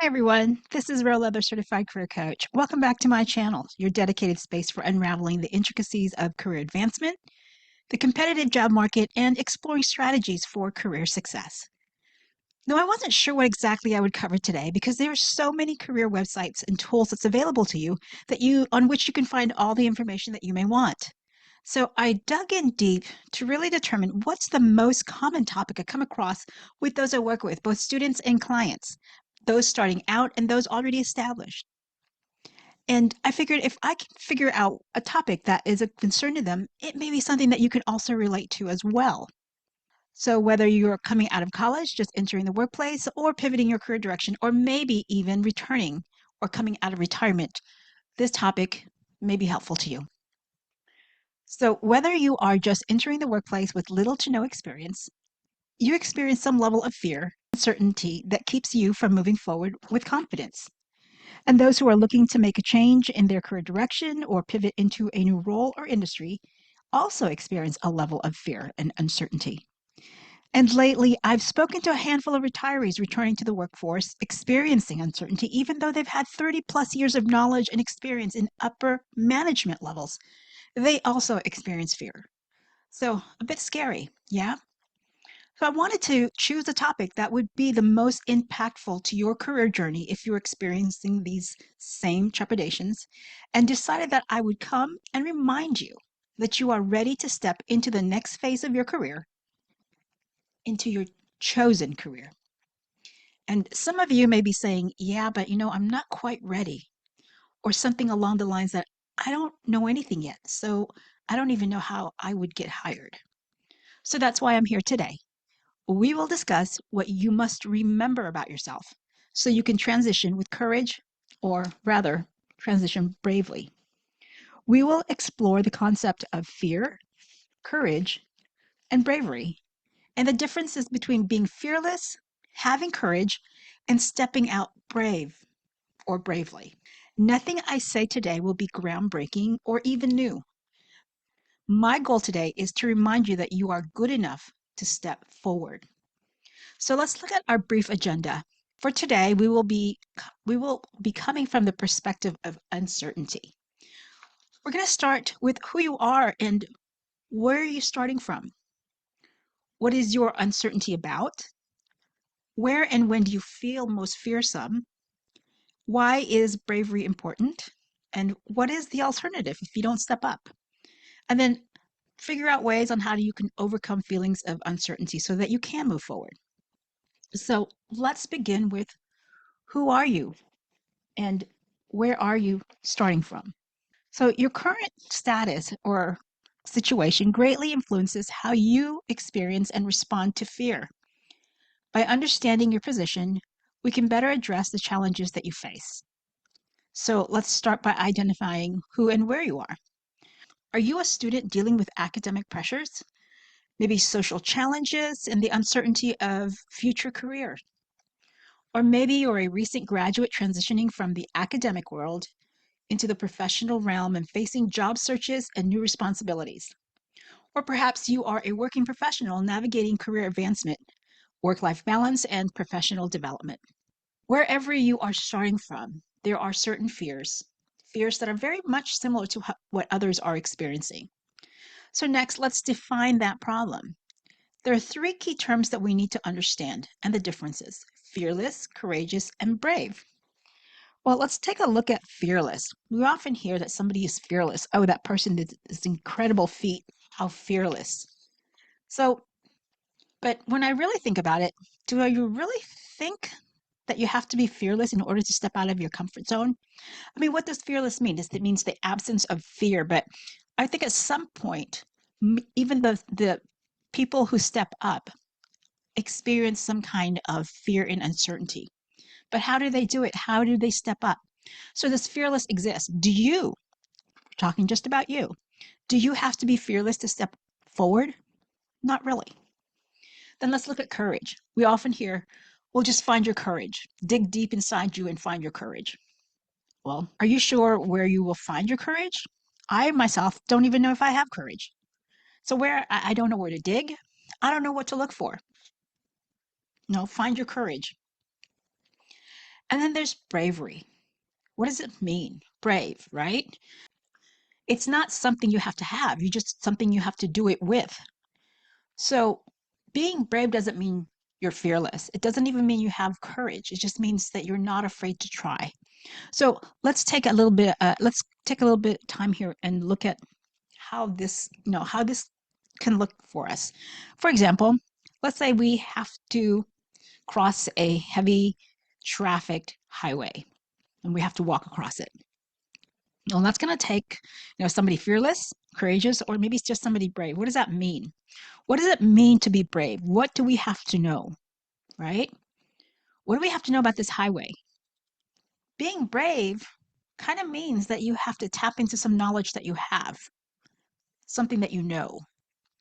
everyone, this is Real Leather Certified Career Coach. Welcome back to my channel, your dedicated space for unraveling the intricacies of career advancement, the competitive job market, and exploring strategies for career success. Now, I wasn't sure what exactly I would cover today because there are so many career websites and tools that's available to you on which you can find all the information that you may want. So I dug in deep to really determine what's the most common topic I come across with those I work with, both students and clients, those starting out and those already established. And I figured if I can figure out a topic that is a concern to them, it may be something that you can also relate to as well. So whether you're coming out of college, just entering the workplace, or pivoting your career direction, or maybe even returning or coming out of retirement, this topic may be helpful to you. So whether you are just entering the workplace with little to no experience, you experience some level of fear, uncertainty that keeps you from moving forward with confidence. And those who are looking to make a change in their career direction or pivot into a new role or industry also experience a level of fear and uncertainty. And lately, I've spoken to a handful of retirees returning to the workforce, experiencing uncertainty, even though they've had 30 plus years of knowledge and experience in upper management levels. They also experience fear. So, a bit scary, yeah? So, I wanted to choose a topic that would be the most impactful to your career journey if you're experiencing these same trepidations, and decided that I would come and remind you that you are ready to step into the next phase of your career, into your chosen career. And some of you may be saying, yeah, but I'm not quite ready, or something along the lines that I don't know anything yet, so I don't even know how I would get hired. So that's why I'm here today. We will discuss what you must remember about yourself so you can transition with courage, or rather, transition bravely. We will explore the concept of fear, courage, and bravery, and the differences between being fearless, having courage, and stepping out brave or bravely. Nothing I say today will be groundbreaking or even new. My goal today is to remind you that you are good enough to step forward. So let's look at our brief agenda. For today, we will be coming from the perspective of uncertainty. We're going to start with who you are and where are you starting from? What is your uncertainty about? Where and when do you feel most fearsome? Why is bravery important? And what is the alternative if you don't step up? And then figure out ways on how you can overcome feelings of uncertainty so that you can move forward. So let's begin with who are you and where are you starting from? So your current status or situation greatly influences how you experience and respond to fear. By understanding your position, we can better address the challenges that you face. So let's start by identifying who and where you are. Are you a student dealing with academic pressures, maybe social challenges and the uncertainty of future career? Or maybe you're a recent graduate transitioning from the academic world into the professional realm and facing job searches and new responsibilities. Or perhaps you are a working professional navigating career advancement, work-life balance, and professional development. Wherever you are starting from, there are certain fears that are very much similar to what others are experiencing. So next, let's define that problem. There are three key terms that we need to understand and the differences: fearless, courageous, and brave. Well, let's take a look at fearless. We often hear that somebody is fearless. Oh, that person did this incredible feat. How fearless. So, but when I really think about it, do you really think that you have to be fearless in order to step out of your comfort zone? I mean, what does fearless mean? It means the absence of fear. But I think at some point, even the people who step up experience some kind of fear and uncertainty. But how do they do it? How do they step up? So this fearless exists. Talking just about you, do you have to be fearless to step forward? Not really. Then let's look at courage. We often hear, well, just find your courage. Dig deep inside you and find your courage. Well, are you sure where you will find your courage? I myself don't even know if I have courage. So I don't know where to dig. I don't know what to look for. No, find your courage. And then there's bravery. What does it mean? Brave, right? It's not something you have to have. You just something you have to do it with. So being brave doesn't mean you're fearless. It doesn't even mean you have courage. It just means that you're not afraid to try. So let's take a little bit of time here and look at how this can look for us. For example, let's say we have to cross a heavy trafficked highway and we have to walk across it. Well, that's going to take, somebody fearless, courageous, or maybe it's just somebody brave. What does that mean? What does it mean to be brave? What do we have to know, right? What do we have to know about this highway? Being brave kind of means that you have to tap into some knowledge that you have, something that you know.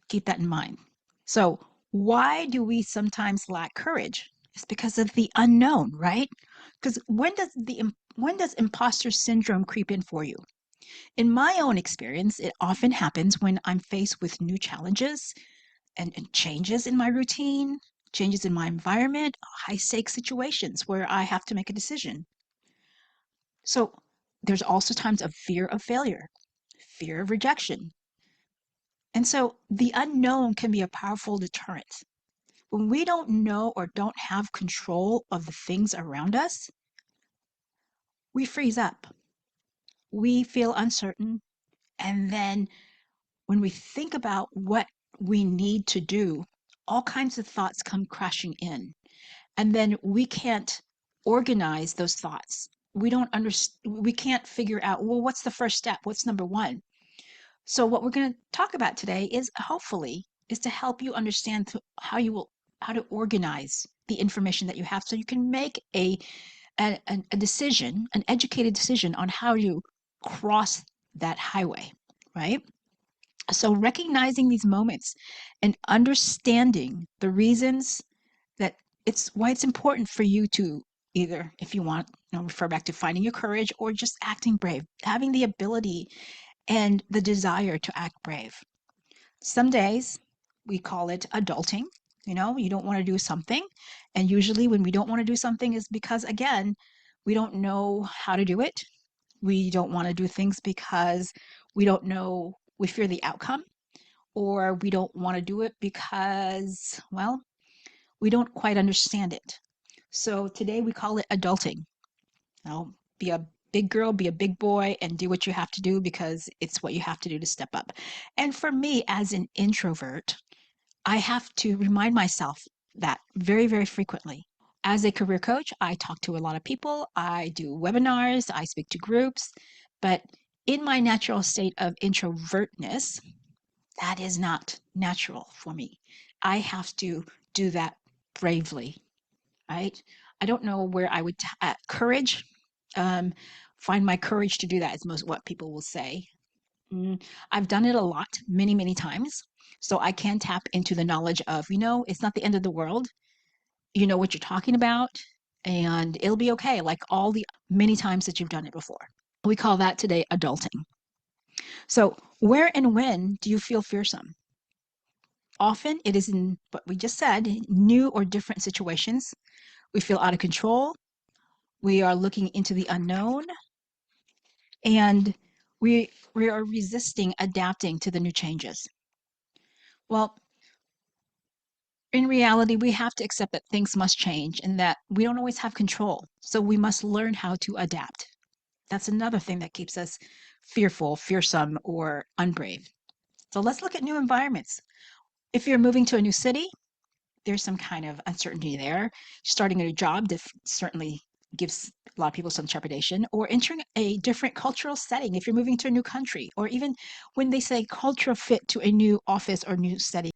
Keep that in mind. So, why do we sometimes lack courage? It's because of the unknown, right? Because when does imposter syndrome creep in for you? In my own experience, it often happens when I'm faced with new challenges and changes in my routine, changes in my environment, high stakes situations where I have to make a decision. So there's also times of fear of failure, fear of rejection. And so the unknown can be a powerful deterrent. When we don't know or don't have control of the things around us, we freeze up. We feel uncertain. And then when we think about what we need to do, all kinds of thoughts come crashing in. And then we can't organize those thoughts. We can't figure out, well, what's the first step? What's number one? So what we're going to talk about today is hopefully is to help you understand how to organize the information that you have so you can make a decision, an educated decision on how to cross that highway, right? So recognizing these moments and understanding the reasons that it's why it's important for you to either, if you want, refer back to finding your courage or just acting brave, having the ability and the desire to act brave. Some days we call it adulting. You don't want to do something. And usually when we don't want to do something is because, again, we don't know how to do it. We don't want to do things because we don't know, we fear the outcome, or we don't want to do it because, well, we don't quite understand it. So today we call it adulting. Be a big girl, be a big boy, and do what you have to do because it's what you have to do to step up. And for me, as an introvert, I have to remind myself that very, very frequently. As a career coach, I talk to a lot of people, I do webinars, I speak to groups, but in my natural state of introvertness, that is not natural for me. I have to do that bravely, right? I don't know where I would courage, um, find my courage to do that is most what people will say. I've done it a lot, many, many times. So I can tap into the knowledge of, it's not the end of the world. You know what you're talking about, and it'll be okay, like all the many times that you've done it before. We call that today adulting. So, where and when do you feel fearsome? Often it is in what we just said, new or different situations. We feel out of control. We are looking into the unknown, and we are resisting adapting to the new changes. Well, in reality, we have to accept that things must change and that we don't always have control. So we must learn how to adapt. That's another thing that keeps us fearful, fearsome, or unbrave. So let's look at new environments. If you're moving to a new city, there's some kind of uncertainty there. Starting a new job certainly gives a lot of people some trepidation, or entering a different cultural setting if you're moving to a new country, or even when they say cultural fit to a new office or new setting.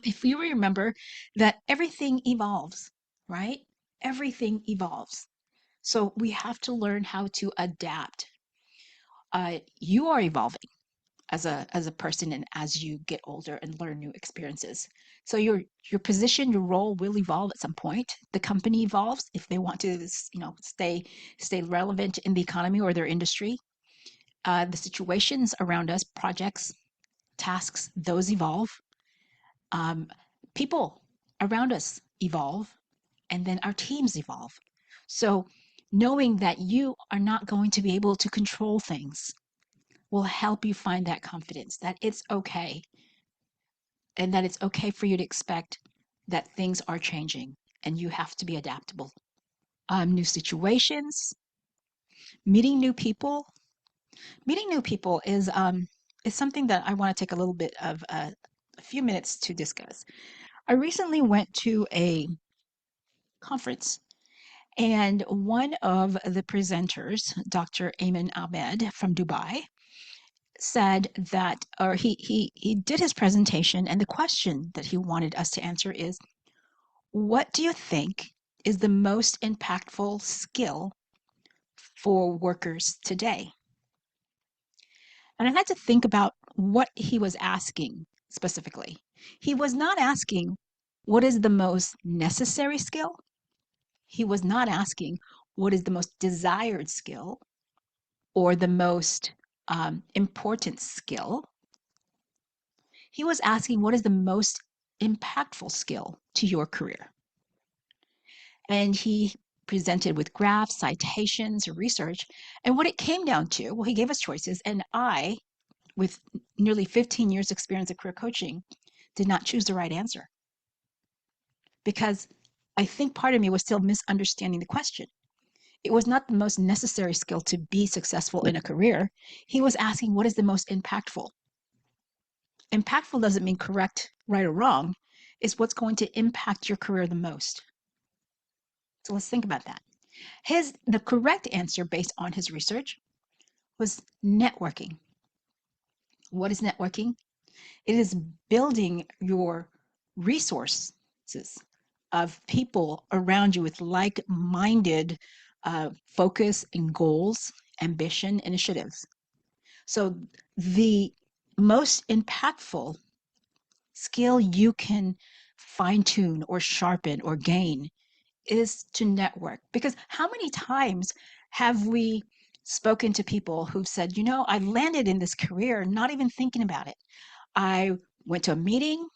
If you remember that everything evolves, right? Everything evolves. So we have to learn how to adapt. You are evolving as a person and as you get older and learn new experiences. So your position, your role will evolve at some point. The company evolves if they want to, stay relevant in the economy or their industry. The situations around us, projects, tasks, those evolve. Um, People around us evolve, and then our teams evolve. So Knowing that you are not going to be able to control things will help you find that confidence that it's okay, and that it's okay for you to expect that things are changing and you have to be adaptable. New situations, meeting new people. Meeting new people is something that I want to take a little bit of a few minutes to discuss. I recently went to a conference, and one of the presenters, Dr. Ayman Ahmed from Dubai, said that, or he did his presentation, and the question that he wanted us to answer is, what do you think is the most impactful skill for workers today? And I had to think about what he was asking specifically. He was not asking what is the most necessary skill. He was not asking what is the most desired skill or the most important skill. He was asking what is the most impactful skill to your career. And he presented with graphs, citations, research. And what it came down to, well, he gave us choices. And I, with nearly 15 years experience of career coaching, did not choose the right answer because I think part of me was still misunderstanding the question. It was not the most necessary skill to be successful in a career. He was asking, what is the most impactful? Impactful doesn't mean correct, right, or wrong. It's what's going to impact your career the most. So let's think about that. The correct answer based on his research was networking. What is networking? It is building your resources of people around you with like-minded focus and goals, ambition, initiatives. So the most impactful skill you can fine tune or sharpen or gain is to network. Because how many times have we spoken to people who've said, you know, I landed in this career not even thinking about it. I went to a meeting,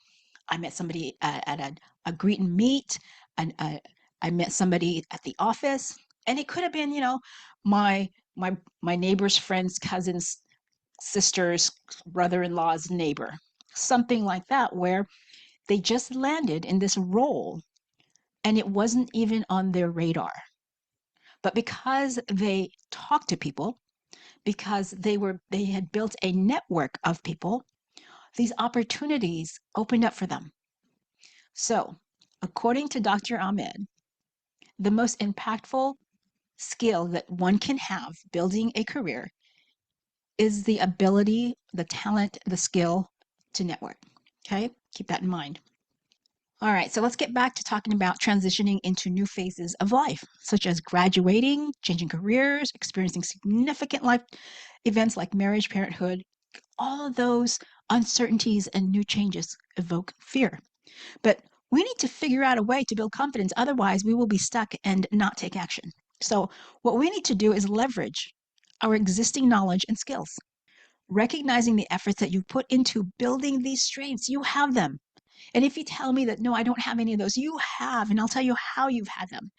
I met somebody at a greet and meet, and I met somebody at the office, and it could have been, you know, my my neighbor's friend's cousin's sister's brother-in-law's neighbor, something like that, where they just landed in this role and it wasn't even on their radar. But because they talked to people, because they had built a network of people, these opportunities opened up for them. So, according to Dr. Ahmed, the most impactful skill that one can have building a career is the ability, the talent, the skill to network. Okay, keep that in mind. All right, so let's get back to talking about transitioning into new phases of life, such as graduating, changing careers, experiencing significant life events like marriage, parenthood. All of those uncertainties and new changes evoke fear. But we need to figure out a way to build confidence. Otherwise, we will be stuck and not take action. So, what we need to do is leverage our existing knowledge and skills, recognizing the efforts that you put into building these strengths. You have them. And if you tell me that, no, I don't have any of those, you have, and I'll tell you how you've had them.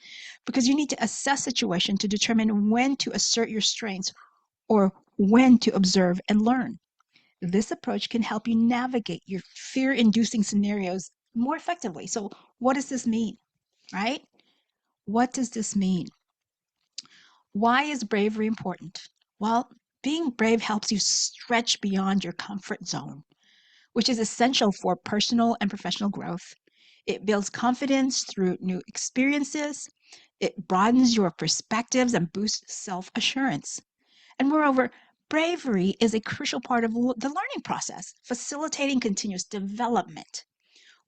Because you need to assess situation to determine when to assert your strengths or when to observe and learn. This approach can help you navigate your fear-inducing scenarios more effectively. So what does this mean, right? What does this mean? Why is bravery important? Well, being brave helps you stretch beyond your comfort zone, which is essential for personal and professional growth. It builds confidence through new experiences. It broadens your perspectives and boosts self-assurance. And moreover, bravery is a crucial part of the learning process, facilitating continuous development.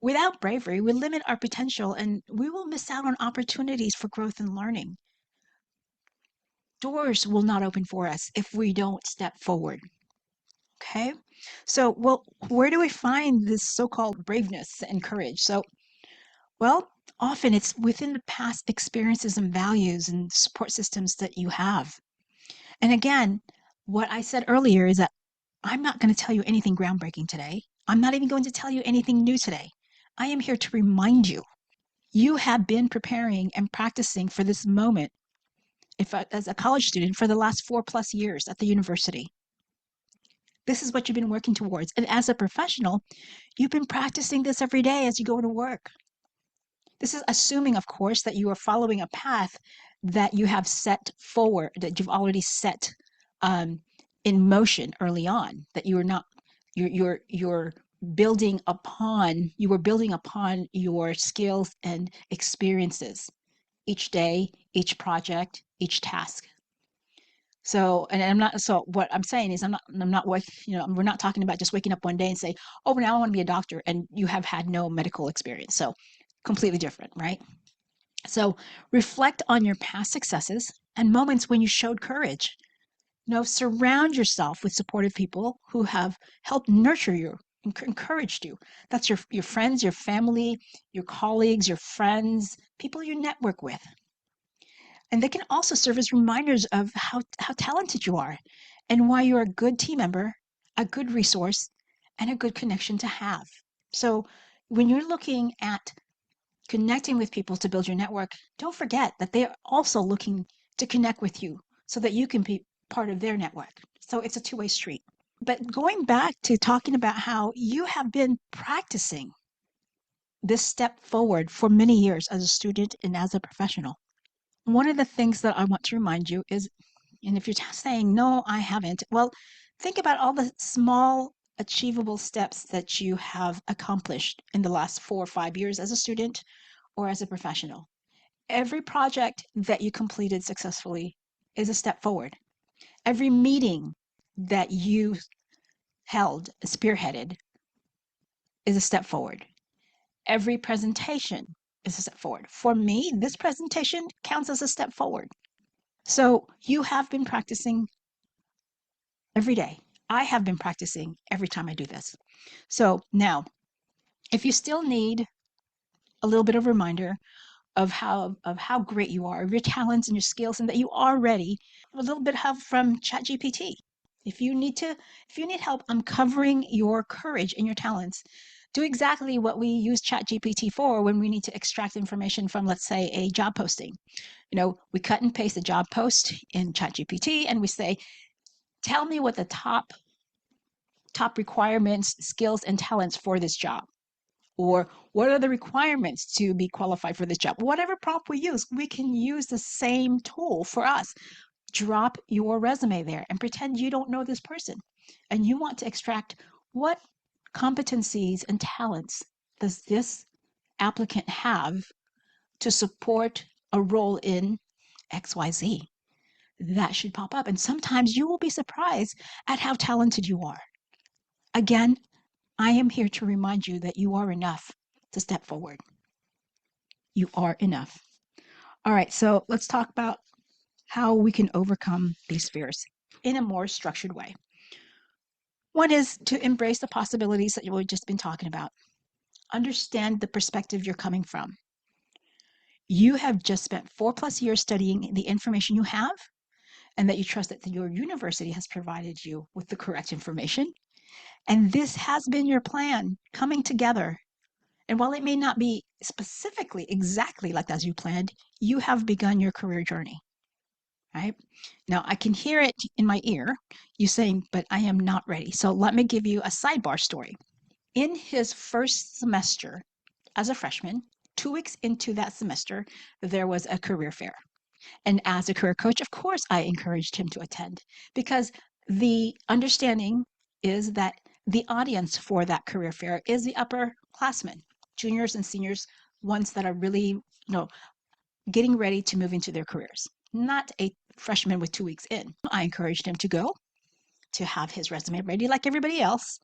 Without bravery, we limit our potential and we will miss out on opportunities for growth and learning. Doors will not open for us if we don't step forward. Okay? So, well, where do we find this so-called braveness and courage? So, well, often it's within the past experiences and values and support systems that you have. And again, what I said earlier is that I'm not going to tell you anything groundbreaking today. I'm not even going to tell you anything new today. I am here to remind you, you have been preparing and practicing for this moment as a college student for the last 4+ years at the university. This is what you've been working towards. And as a professional, you've been practicing this every day as you go to work. This is assuming, of course, that you are following a path that you have set forward, that you've already set in motion early on, that you are not, you're building upon, you were building upon your skills and experiences each day, each project, each task. So, and I'm not, so what I'm saying is I'm not, we're not talking about just waking up one day and say, oh, now I want to be a doctor, and you have had no medical experience. So completely different, right? So reflect on your past successes and moments when you showed courage. Surround yourself with supportive people who have helped nurture you, encouraged you. That's your friends, your family, your colleagues, your friends, people you network with. And they can also serve as reminders of how talented you are and why you're a good team member, a good resource, and a good connection to have. So when you're looking at connecting with people to build your network, don't forget that they are also looking to connect with you so that you can be part of their network. So it's a two-way street. But going back to talking about how you have been practicing this step forward for many years as a student and as a professional. One of the things that I want to remind you is, and if you're saying, no, I haven't, well, think about all the small achievable steps that you have accomplished in the last 4 or 5 years as a student or as a professional. Every project that you completed successfully is a step forward. Every meeting that you held, spearheaded, is a step forward. Every presentation is a step forward. For me, this presentation counts as a step forward. So you have been practicing every day. I have been practicing every time I do this. So now, if you still need a little bit of reminder of how great you are, of your talents and your skills, and that you are ready, a little bit of help from ChatGPT. If you need help uncovering your courage and your talents, do exactly what we use ChatGPT for when we need to extract information from, let's say, a job posting. We cut and paste a job post in ChatGPT and we say, tell me what the top requirements, skills, and talents for this job. Or what are the requirements to be qualified for this job? Whatever prompt we use, we can use the same tool for us. Drop your resume there and pretend you don't know this person. And you want to extract what competencies and talents does this applicant have to support a role in XYZ. That should pop up. And sometimes you will be surprised at how talented you are. Again, I am here to remind you that you are enough to step forward. You are enough. All right, so let's talk about how we can overcome these fears in a more structured way. One is to embrace the possibilities that we've just been talking about. Understand the perspective you're coming from. You have just spent 4+ years studying the information you have, and that you trust that your university has provided you with the correct information. And this has been your plan coming together. And while it may not be specifically exactly like as you planned, you have begun your career journey, right? Now, I can hear it in my ear, you saying, but I am not ready. So let me give you a sidebar story. In his first semester as a freshman, 2 weeks into that semester, there was a career fair. And as a career coach, of course, I encouraged him to attend because the understanding is that the audience for that career fair is the upperclassmen, juniors and seniors, ones that are really, getting ready to move into their careers, not a freshman with 2 weeks in. I encouraged him to go, to have his resume ready like everybody else,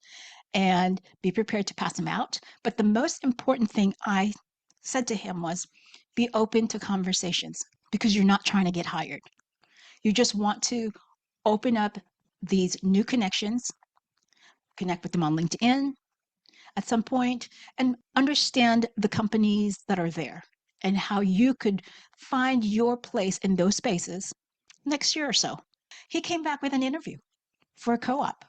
and be prepared to pass him out. But the most important thing I said to him was, be open to conversations because you're not trying to get hired. You just want to open up these new connections, connect with them on LinkedIn at some point, and understand the companies that are there and how you could find your place in those spaces next year or so. He came back with an interview for a co-op.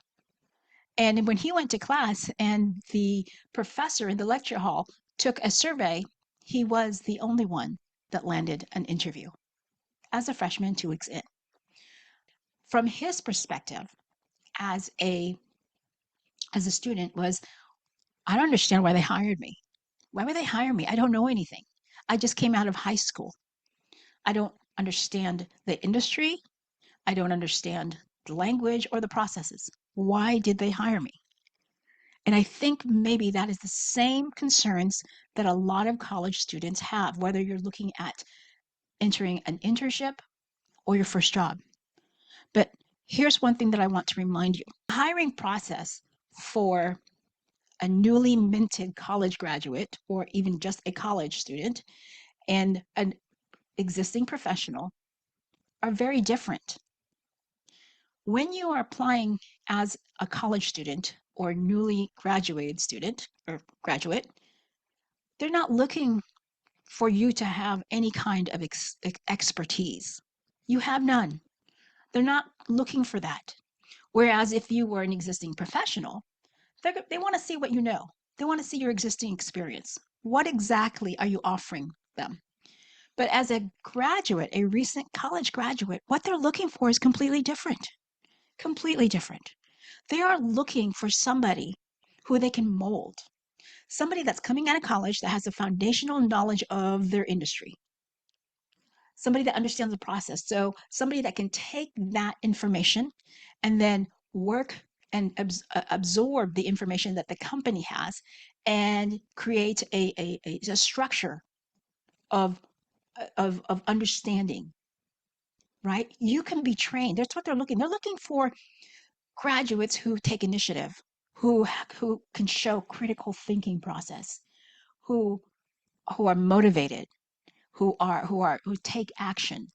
And when he went to class and the professor in the lecture hall took a survey, he was the only one that landed an interview. as a freshman 2 weeks in. From his perspective as a student was, I don't understand why they hired me. Why would they hire me? I don't know anything. I just came out of high school. I don't understand the industry. I don't understand the language or the processes. Why did they hire me? And I think maybe that is the same concerns that a lot of college students have, whether you're looking at entering an internship or your first job. But here's one thing that I want to remind you. The hiring process for a newly minted college graduate, or even just a college student, and an existing professional are very different. When you are applying as a college student or newly graduated student or graduate, they're not looking for you to have any kind of expertise. You have none. They're not looking for that. Whereas if you were an existing professional, they want to see what you know. They want to see your existing experience. What exactly are you offering them? But as a graduate, a recent college graduate, what they're looking for is completely different. Completely different. They are looking for somebody who they can mold, somebody that's coming out of college that has a foundational knowledge of their industry, somebody that understands the process. So somebody that can take that information and then work and absorb the information that the company has and create a structure of, of understanding, right? You can be trained. That's what they're looking. They're looking for graduates who take initiative, who can show critical thinking process, who are motivated, who take action.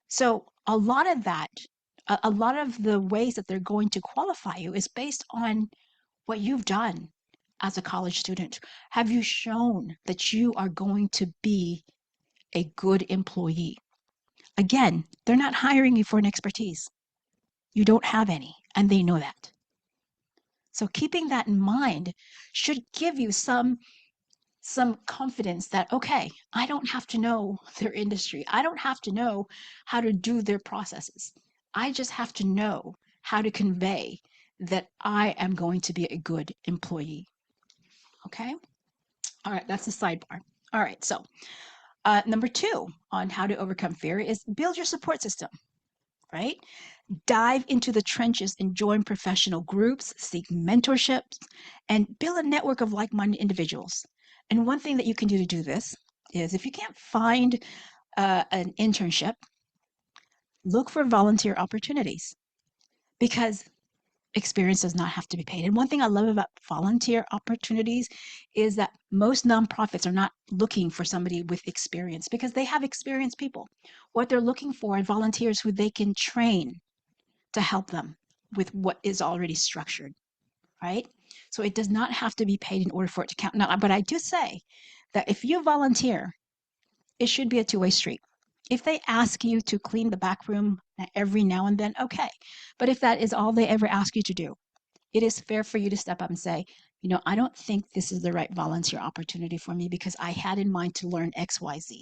So a lot of that, a lot of the ways that they're going to qualify you is based on what you've done as a college student. Have you shown that you are going to be a good employee? Again, they're not hiring you for an expertise. You don't have any, and they know that. So keeping that in mind should give you some confidence that, okay, I don't have to know their industry. I don't have to know how to do their processes. I just have to know how to convey that I am going to be a good employee. Okay. All right. That's the sidebar. All right. So number 2 on how to overcome fear is build your support system, right? Dive into the trenches and join professional groups, seek mentorships, and build a network of like minded individuals. And one thing that you can do to do this is if you can't find an internship, look for volunteer opportunities because experience does not have to be paid. And one thing I love about volunteer opportunities is that most nonprofits are not looking for somebody with experience because they have experienced people. What they're looking for are volunteers who they can train to help them with what is already structured, right? So it does not have to be paid in order for it to count. Now, but I do say that if you volunteer, it should be a two-way street. If they ask you to clean the back room every now and then, okay. But if that is all they ever ask you to do, it is fair for you to step up and say, you know, I don't think this is the right volunteer opportunity for me because I had in mind to learn XYZ.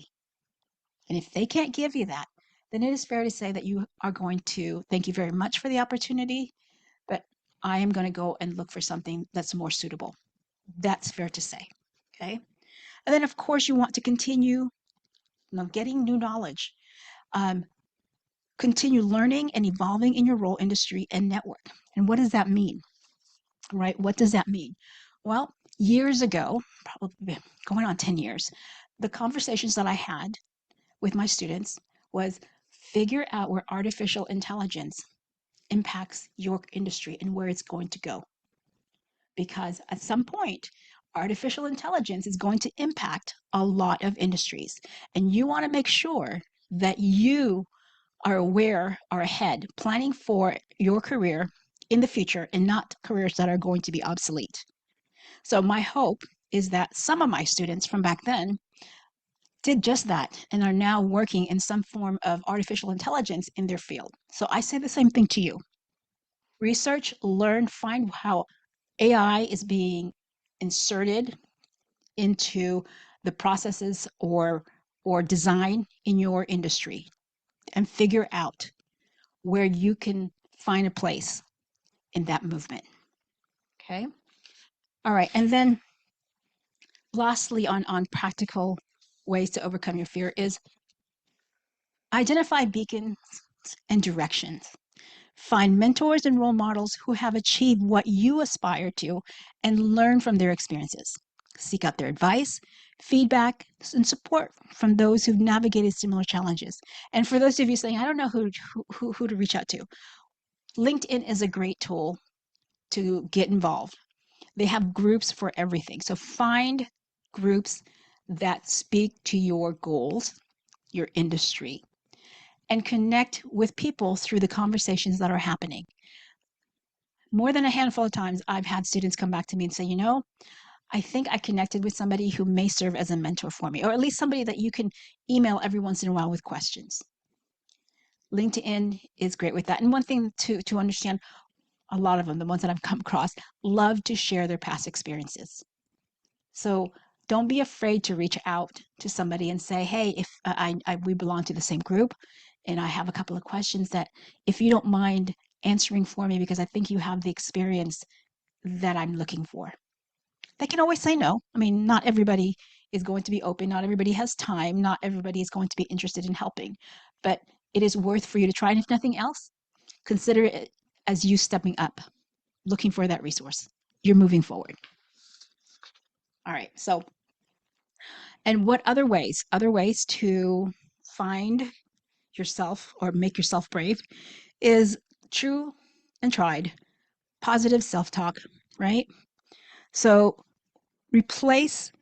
And if they can't give you that, then it is fair to say that you are going to thank you very much for the opportunity, but I am going to go and look for something that's more suitable. That's fair to say. Okay. And then, of course, you want to continue getting new knowledge, um, continue learning and evolving in your role, industry, and network. And what does that mean? Right? What does that mean? Well, years ago, probably going on 10 years, the conversations that I had with my students was figure out where artificial intelligence impacts your industry and where it's going to go. Because at some point, artificial intelligence is going to impact a lot of industries. And you want to make sure that you are aware or ahead, planning for your career in the future and not careers that are going to be obsolete. So my hope is that some of my students from back then did just that and are now working in some form of artificial intelligence in their field. So I say the same thing to you. Research, learn, find how AI is being inserted into the processes or design in your industry. and figure out where you can find a place in that movement. Okay. All right. And then lastly, on practical ways to overcome your fear is identify beacons and directions. Find mentors and role models who have achieved what you aspire to and learn from their experiences. Seek out their advice, feedback, and support from those who've navigated similar challenges. And for those of you saying, I don't know who to reach out to, LinkedIn is a great tool to get involved. They have groups for everything. So find groups that speak to your goals, your industry, and connect with people through the conversations that are happening. More than a handful of times, I've had students come back to me and say, I think I connected with somebody who may serve as a mentor for me, or at least somebody that you can email every once in a while with questions. LinkedIn is great with that. And one thing to understand, a lot of them, the ones that I've come across, love to share their past experiences. So don't be afraid to reach out to somebody and say, hey, if we belong to the same group and I have a couple of questions that if you don't mind answering for me because I think you have the experience that I'm looking for. They can always say no. I mean, not everybody is going to be open. Not everybody has time. Not everybody is going to be interested in helping. But it is worth for you to try. And if nothing else, consider it as you stepping up, looking for that resource. You're moving forward. All right. So, and what other ways? Other ways to find yourself or make yourself brave is true and tried positive self-talk, right? So replace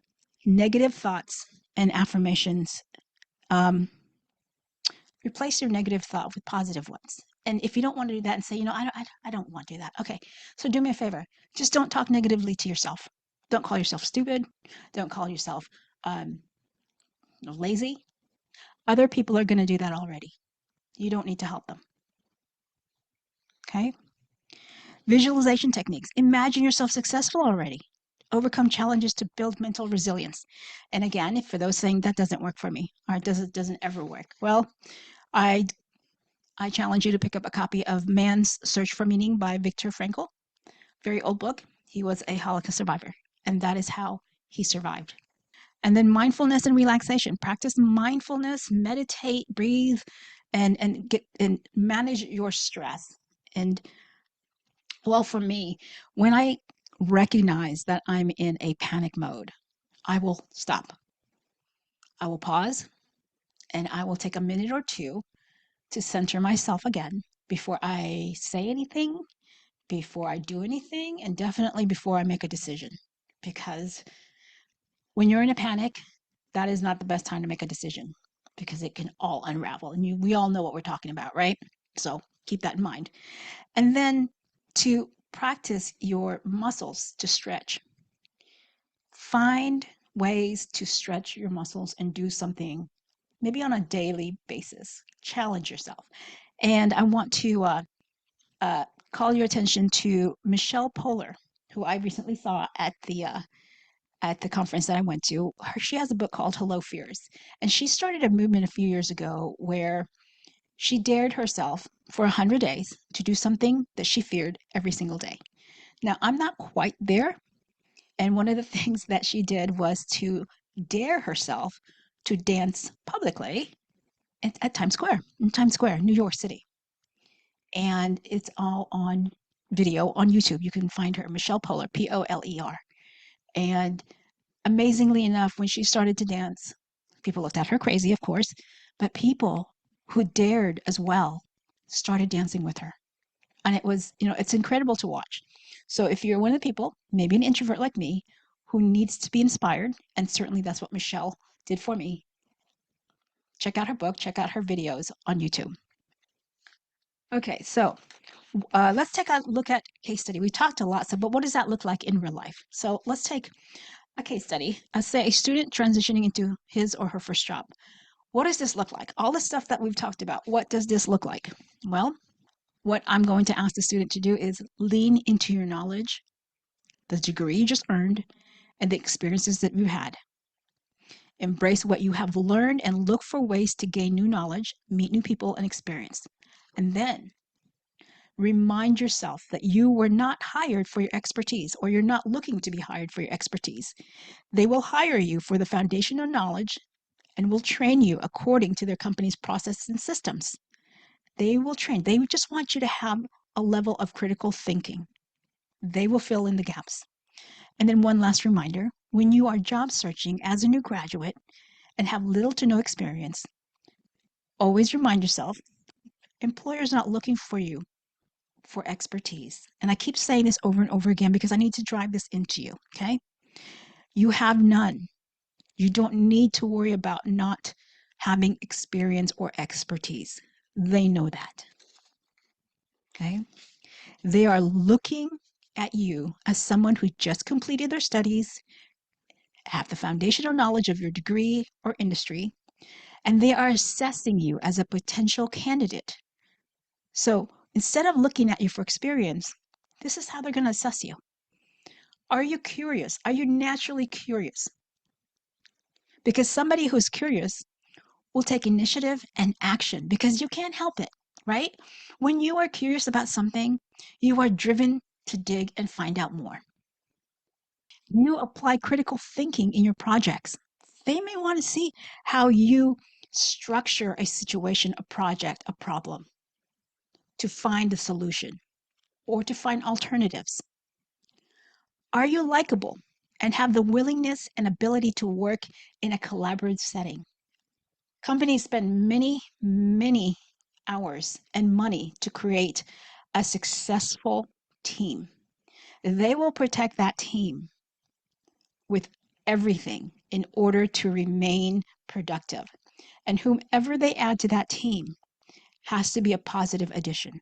negative thoughts and affirmations. Um, replace your negative thought with positive ones. And if you don't want to do that and say, I don't want to do that. Okay. So do me a favor. Just don't talk negatively to yourself. Don't call yourself stupid. Don't call yourself lazy. Other people are going to do that already. You don't need to help them. Okay. Visualization techniques. Imagine yourself successful already. Overcome challenges to build mental resilience. And again, if for those saying that doesn't work for me or it doesn't ever work, well, I challenge you to pick up a copy of Man's Search for Meaning by Viktor Frankl. Very old book. He was a Holocaust survivor, and that is how he survived. And then mindfulness and relaxation. Practice mindfulness, meditate, breathe, and manage your stress. And well, for me, when I recognize that I'm in a panic mode, I will stop. I will pause and I will take a minute or two to center myself again before I say anything, before I do anything, and definitely before I make a decision. Because when you're in a panic, that is not the best time to make a decision because it can all unravel. And we all know what we're talking about, right? So keep that in mind. And then to practice your muscles to stretch. Find ways to stretch your muscles and do something maybe on a daily basis. Challenge yourself. And I want to call your attention to Michelle Poler, who I recently saw at the conference that I went to. She has a book called Hello Fears, and she started a movement a few years ago where she dared herself for 100 days to do something that she feared every single day. Now, I'm not quite there, and one of the things that she did was to dare herself to dance publicly at Times Square, in Times Square, New York City. And it's all on video on YouTube. You can find her, Michelle Poler, Poler. And amazingly enough, when she started to dance, people looked at her crazy, of course, but people who dared as well started dancing with her. And it was, it's incredible to watch. So if you're one of the people, maybe an introvert like me, who needs to be inspired, and certainly that's what Michelle did for me, check out her book, check out her videos on YouTube. Okay, so let's take a look at case study. We talked a lot, but what does that look like in real life? So let's take a case study. Say a student transitioning into his or her first job. What does this look like? All the stuff that we've talked about, what does this look like? Well, what I'm going to ask the student to do is lean into your knowledge, the degree you just earned, and the experiences that you've had. Embrace what you have learned and look for ways to gain new knowledge, meet new people, and experience. And then remind yourself that you were not hired for your expertise, or you're not looking to be hired for your expertise. They will hire you for the foundational knowledge and will train you according to their company's processes and systems. They will train. They just want you to have a level of critical thinking. They will fill in the gaps. And then one last reminder, when you are job searching as a new graduate and have little to no experience, always remind yourself, employers are not looking for you for expertise. And I keep saying this over and over again because I need to drive this into you, okay? You have none. You don't need to worry about not having experience or expertise. They know that, okay? They are looking at you as someone who just completed their studies, have the foundational knowledge of your degree or industry, and they are assessing you as a potential candidate. So instead of looking at you for experience, this is how they're going to assess you. Are you curious? Are you naturally curious? Because somebody who's curious will take initiative and action because you can't help it, right? When you are curious about something, you are driven to dig and find out more. You apply critical thinking in your projects. They may want to see how you structure a situation, a project, a problem to find a solution or to find alternatives. Are you likable and have the willingness and ability to work in a collaborative setting? Companies spend many hours and money to create a successful team. They will protect that team with everything in order to remain productive. And whomever they add to that team has to be a positive addition.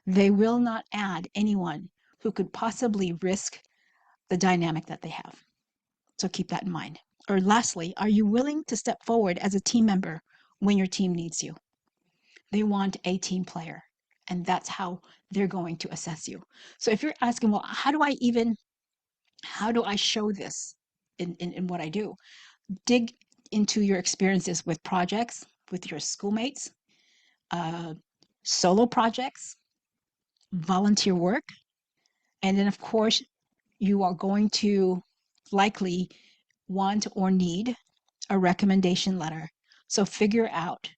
They will not add anyone who could possibly risk the dynamic that they have. So keep that in mind. Or lastly, are you willing to step forward as a team member when your team needs you? They want a team player, and that's how they're going to assess you. So if you're asking, well, how do I show this in what I do? Dig into your experiences with projects, with your schoolmates, uh, solo projects, volunteer work, and then of course you are going to likely want or need a recommendation letter. So figure out,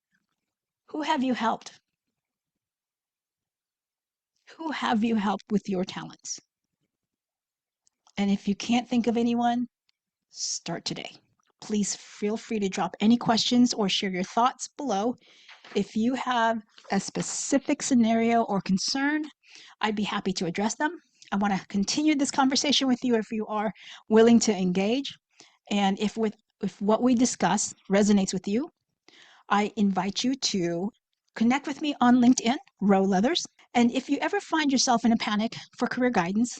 who have you helped? Who have you helped with your talents? And if you can't think of anyone, start today. Please feel free to drop any questions or share your thoughts below. If you have a specific scenario or concern, I'd be happy to address them. I want to continue this conversation with you if you are willing to engage. And if what we discuss resonates with you, I invite you to connect with me on LinkedIn, Row Leathers. And if you ever find yourself in a panic for career guidance,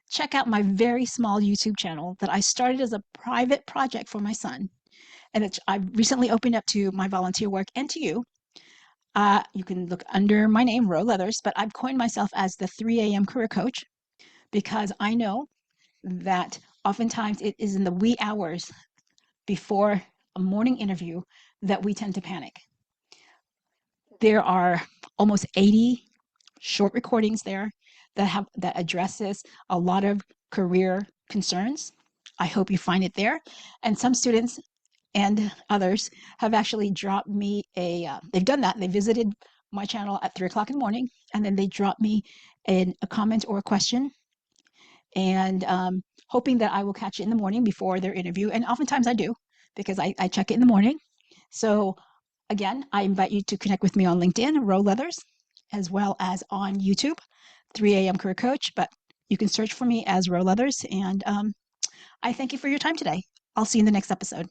check out my very small YouTube channel that I started as a private project for my son. And I've recently opened up to my volunteer work and to you. You can look under my name, Row Leathers, but I've coined myself as the 3 a.m. career coach because I know that oftentimes it is in the wee hours before a morning interview that we tend to panic. There are almost 80 short recordings there that addresses a lot of career concerns. I hope you find it there. And some students and others have actually dropped me they've done that. They visited my channel at 3 o'clock in the morning, and then they dropped me a comment or a question, and hoping that I will catch it in the morning before their interview. And oftentimes I do, because I check it in the morning. So again, I invite you to connect with me on LinkedIn, Row Leathers, as well as on YouTube, 3 a.m. Career Coach. But you can search for me as Row Leathers. And I thank you for your time today. I'll see you in the next episode.